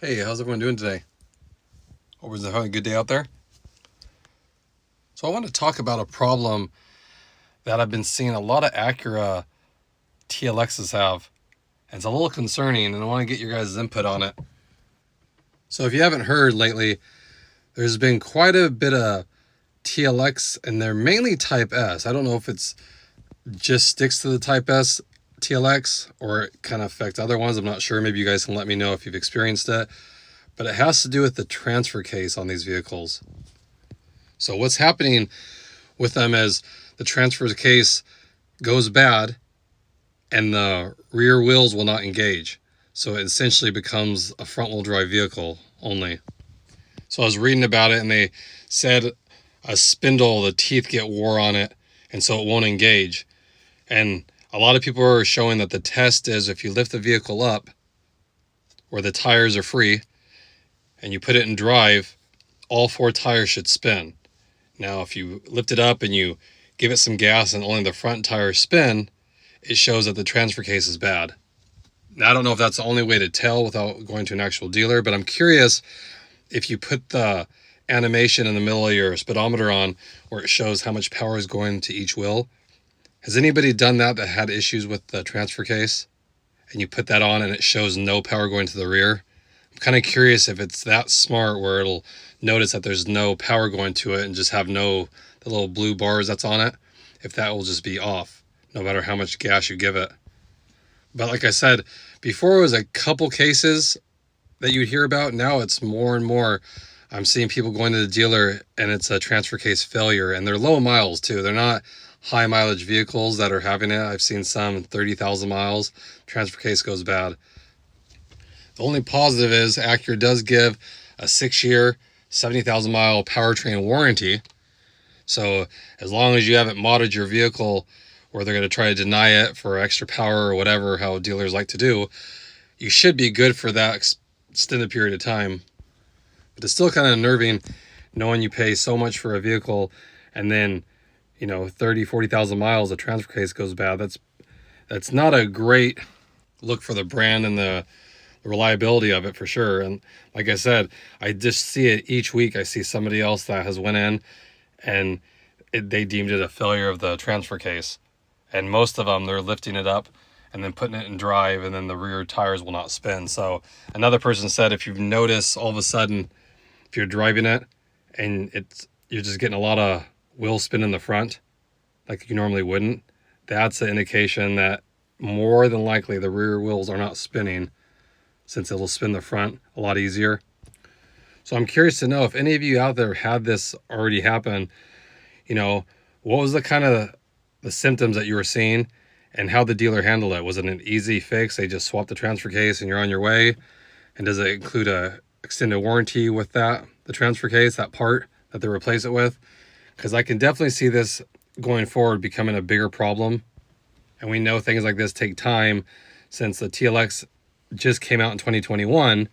Hey, how's everyone doing today? Hope everyone's having a good day out there. So I want to talk about a problem that I've been seeing a lot of Acura TLXs have. And it's a little concerning, and I want to get your guys' input on it. So if you haven't heard lately, there's been quite a bit of TLX, and they're mainly Type S. I don't know if it's just sticks to the Type S TLX or it kind of affects other ones. I'm not sure. Maybe you guys can let me know if you've experienced it. But it has to do with the transfer case on these vehicles. So what's happening with them is the transfer case goes bad and the rear wheels will not engage. So it essentially becomes a front wheel drive vehicle only. So I was reading about it and they said a spindle, the teeth get wore on it and so it won't engage. And a lot of people are showing that the test is if you lift the vehicle up where the tires are free and you put it in drive, all four tires should spin. Now, if you lift it up and you give it some gas and only the front tires spin, it shows that the transfer case is bad. Now, I don't know if that's the only way to tell without going to an actual dealer, but I'm curious if you put the animation in the middle of your speedometer on where it shows how much power is going to each wheel. Has anybody done that had issues with the transfer case? And you put that on and it shows no power going to the rear? I'm kind of curious if it's that smart where it'll notice that there's no power going to it and just have the little blue bars that's on it, if that will just be off, no matter how much gas you give it. But like I said, before it was a couple cases that you'd hear about. Now it's more and more. I'm seeing people going to the dealer and it's a transfer case failure, and they're low miles too. They're not high mileage vehicles that are having it. I've seen some 30,000 miles, transfer case goes bad. The only positive is Acura does give a 6-year, 70,000 mile powertrain warranty. So as long as you haven't modded your vehicle or they're going to try to deny it for extra power or whatever, how dealers like to do, you should be good for that extended period of time. But it's still kind of unnerving knowing you pay so much for a vehicle and then, 30, 40,000 miles, the transfer case goes bad. That's not a great look for the brand and the reliability of it for sure. And like I said, I just see it each week. I see somebody else that has went in and they deemed it a failure of the transfer case. And most of them, they're lifting it up and then putting it in drive, and then the rear tires will not spin. So another person said, if you've noticed all of a sudden, if you're driving it and you're just getting a lot of wheel spin in the front, like you normally wouldn't, that's an indication that more than likely the rear wheels are not spinning, since it'll spin the front a lot easier. So I'm curious to know if any of you out there had this already happen. What was the symptoms that you were seeing and how the dealer handled it? Was it an easy fix? They just swapped the transfer case and you're on your way? And does it include a extended warranty with the transfer case, that part that they replace it with? Because I can definitely see this going forward becoming a bigger problem. And we know things like this take time, since the TLX just came out in 2021.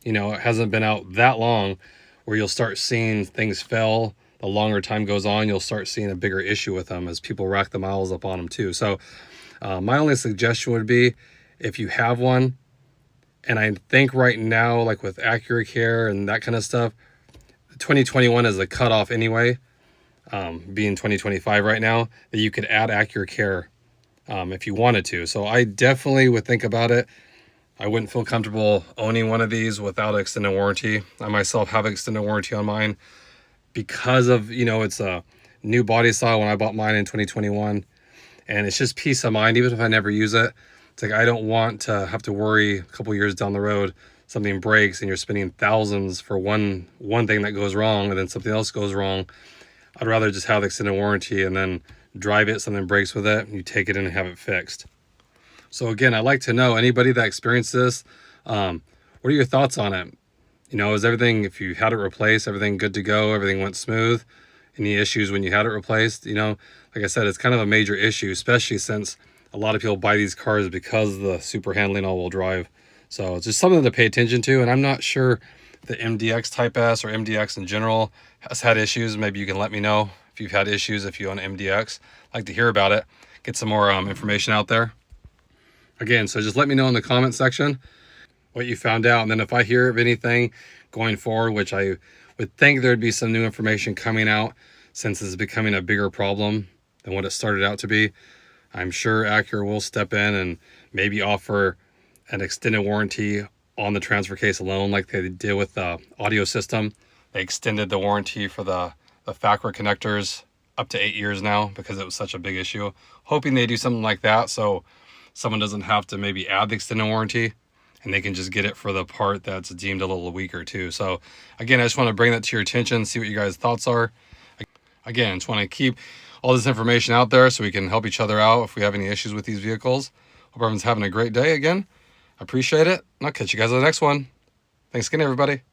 It hasn't been out that long where you'll start seeing things fail. The longer time goes on, you'll start seeing a bigger issue with them as people rack the miles up on them too. So my only suggestion would be, if you have one, and I think right now, like with Acura Care and that kind of stuff, 2021 is the cutoff anyway, being 2025 right now, that you could add Acura Care if you wanted to. So I definitely would think about it. I wouldn't feel comfortable owning one of these without an extended warranty. I myself have an extended warranty on mine because of, it's a new body style when I bought mine in 2021. And it's just peace of mind, even if I never use it. It's like, I don't want to have to worry a couple years down the road, something breaks and you're spending thousands for one thing that goes wrong and then something else goes wrong. I'd rather just have the extended warranty and then drive it, something breaks with it, and you take it in and have it fixed. So again, I'd like to know, anybody that experienced this, what are your thoughts on it? Is everything, if you had it replaced, everything good to go? Everything went smooth? Any issues when you had it replaced? Like I said, it's kind of a major issue, especially since a lot of people buy these cars because of the super handling all-wheel drive. So it's just something to pay attention to. And I'm not sure the MDX Type S or MDX in general has had issues. Maybe you can let me know if you've had issues if you own MDX. I'd like to hear about it, get some more information out there. Again, so just let me know in the comment section what you found out. And then if I hear of anything going forward, which I would think there'd be some new information coming out since it's becoming a bigger problem than what it started out to be, I'm sure Acura will step in and maybe offer an extended warranty on the transfer case alone, like they did with the audio system. They extended the warranty for the factory connectors up to 8 years now because it was such a big issue. Hoping they do something like that so someone doesn't have to maybe add the extended warranty and they can just get it for the part that's deemed a little weaker too. So again, I just want to bring that to your attention, see what you guys' thoughts are. Again, just want to keep all this information out there so we can help each other out if we have any issues with these vehicles. Hope everyone's having a great day again. I appreciate it, and I'll catch you guys on the next one. Thanks again, everybody.